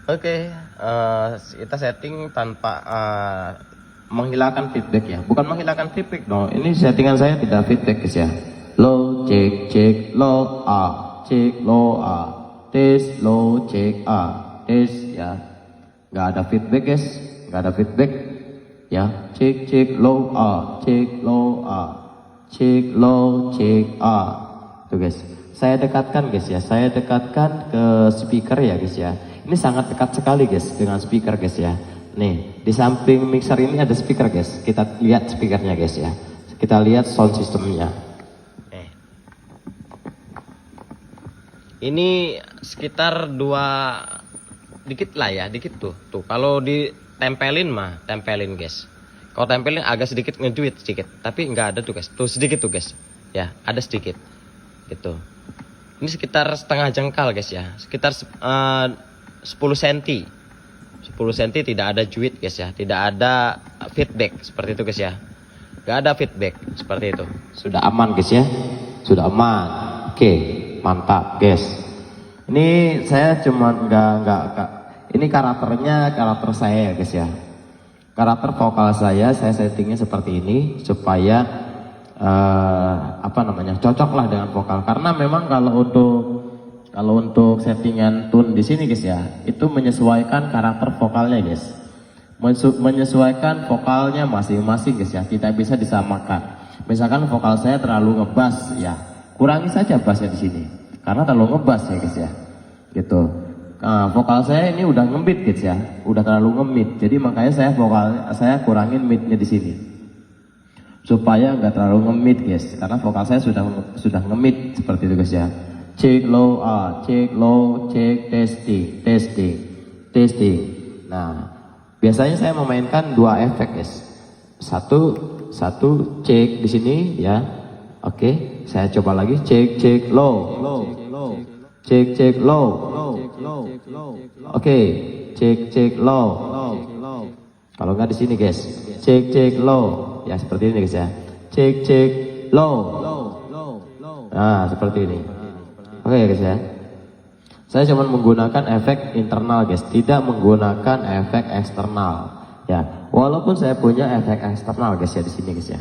Oke, kita setting tanpa menghilangkan feedback ya. Bukan menghilangkan feedback dong. Ini settingan saya tidak feedback guys ya. Low, cek, low, cek, low, tes, low, cek, tes ya. Nggak ada feedback guys, nggak ada feedback ya. Cek, low, cek, low, cek, low, cek, tuh guys. Saya dekatkan guys ya, saya dekatkan ke speaker ya guys ya. Ini sangat dekat sekali guys dengan speaker guys ya. Nih, di samping mixer ini ada speaker guys. Kita lihat speakernya guys ya. Kita lihat sound systemnya. Ini sekitar 2 dikit lah ya, dikit tuh. Tuh, kalau ditempelin mah, tempelin guys. Kalau tempelin agak sedikit ngejuit sedikit, tapi nggak ada tuh guys. Tuh sedikit tuh guys. Ya, ada sedikit. Gitu. Ini sekitar setengah jengkal guys ya. Sekitar 10 cm. 10 cm tidak ada juit guys ya. Tidak ada feedback seperti itu guys ya. Nggak ada feedback seperti itu. Sudah aman guys ya. Sudah aman. Oke, mantap guys. Ini saya cuma nggak. Ini karakter saya ya guys ya. Karakter vokal saya settingnya seperti ini supaya cocok lah dengan vokal. Karena memang kalau untuk settingan tune di sini guys ya, itu menyesuaikan karakter vokalnya guys. Menyesuaikan vokalnya masing-masing guys ya, tidak bisa disamakan. Misalkan vokal saya terlalu ngebass ya, kurangi saja bassnya di sini. Karena terlalu ngebass ya guys ya. Gitu. Vokal saya ini udah nge-mid guys ya, udah terlalu nge-mid. Jadi makanya saya kurangin midnya di sini. Supaya nggak terlalu nge-mid guys, karena vokal saya sudah nge-mid seperti itu guys ya. Cek low, cek testing. Nah, biasanya saya memainkan 2 efek guys. Satu cek di sini ya. Oke, saya coba lagi cek low. Cek low. Oke, cek low. Kalau nggak di sini guys, cek low. Ya seperti ini guys ya. Cek low. Nah, seperti ini. Oke guys ya. Saya cuma menggunakan efek internal guys, tidak menggunakan efek eksternal. Ya, walaupun saya punya efek eksternal guys ya di sini guys ya.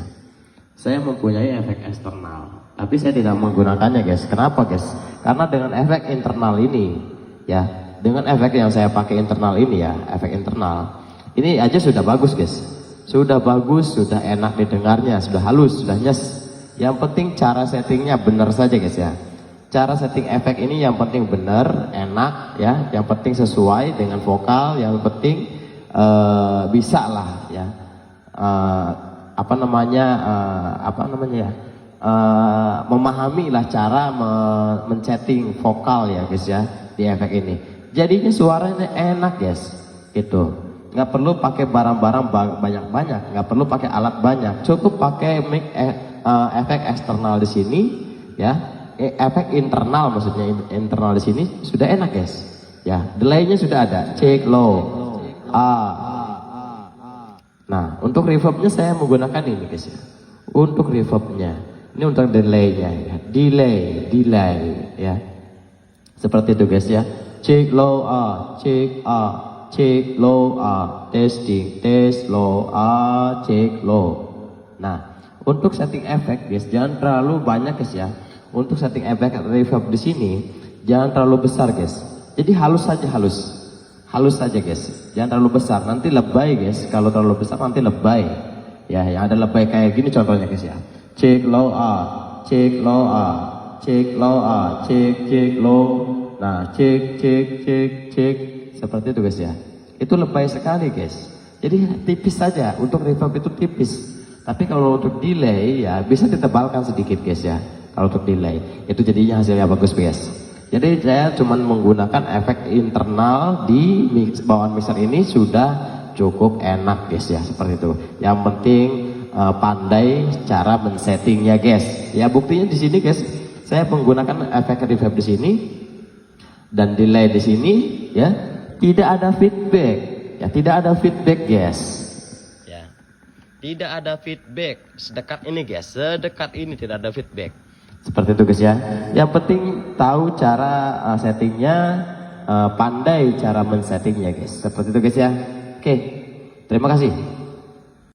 Saya mempunyai efek eksternal, tapi saya tidak menggunakannya guys. Kenapa guys? Karena dengan efek internal ini ya, dengan efek yang saya pakai internal ini ya, efek internal ini aja sudah bagus guys. Sudah bagus, sudah enak didengarnya, sudah halus, sudah nyes. Yang penting cara settingnya benar saja guys ya. Cara setting efek ini yang penting benar, enak ya. Yang penting sesuai dengan vokal, yang penting bisa lah ya. Memahami lah cara men-setting vokal ya guys ya di efek ini. Jadinya suaranya enak guys, gitu. Nggak perlu pakai barang-barang banyak-banyak, nggak perlu pakai alat banyak, cukup pakai efek eksternal di sini ya, efek internal maksudnya internal di sini sudah enak guys ya. Delaynya sudah ada, cek low, Nah, untuk reverbnya saya menggunakan ini guys ya. Untuk reverbnya, ini untuk delaynya ya, delay ya, seperti itu guys ya. Cek low, cek low, testing, tes low, cek low. Nah, untuk setting efek guys, jangan terlalu banyak guys ya. Untuk setting efek reverb di sini, jangan terlalu besar guys. Jadi halus saja guys. Jangan terlalu besar, nanti lebay guys. Kalau terlalu besar nanti lebay. Ya, yang ada lebay kayak gini contohnya guys ya. Cek low, cek low, cek low, cek low. Nah, cek. Seperti itu guys ya. Itu lebay sekali guys. Jadi tipis saja, untuk reverb itu tipis. Tapi kalau untuk delay ya bisa ditebalkan sedikit guys ya. Kalau untuk delay itu jadinya hasilnya bagus guys. Jadi saya cuma menggunakan efek internal di bawaan mixer ini sudah cukup enak guys ya, seperti itu. Yang penting pandai cara men-settingnya guys. Ya buktinya di sini guys. Saya menggunakan efek reverb di sini dan delay di sini ya. Tidak ada feedback, ya tidak ada feedback guys. Ya, tidak ada feedback. Sedekat ini guys, sedekat ini tidak ada feedback. Seperti itu guys ya. Yang penting tahu cara settingnya pandai cara men-settingnya guys. Seperti itu guys ya. Oke, terima kasih.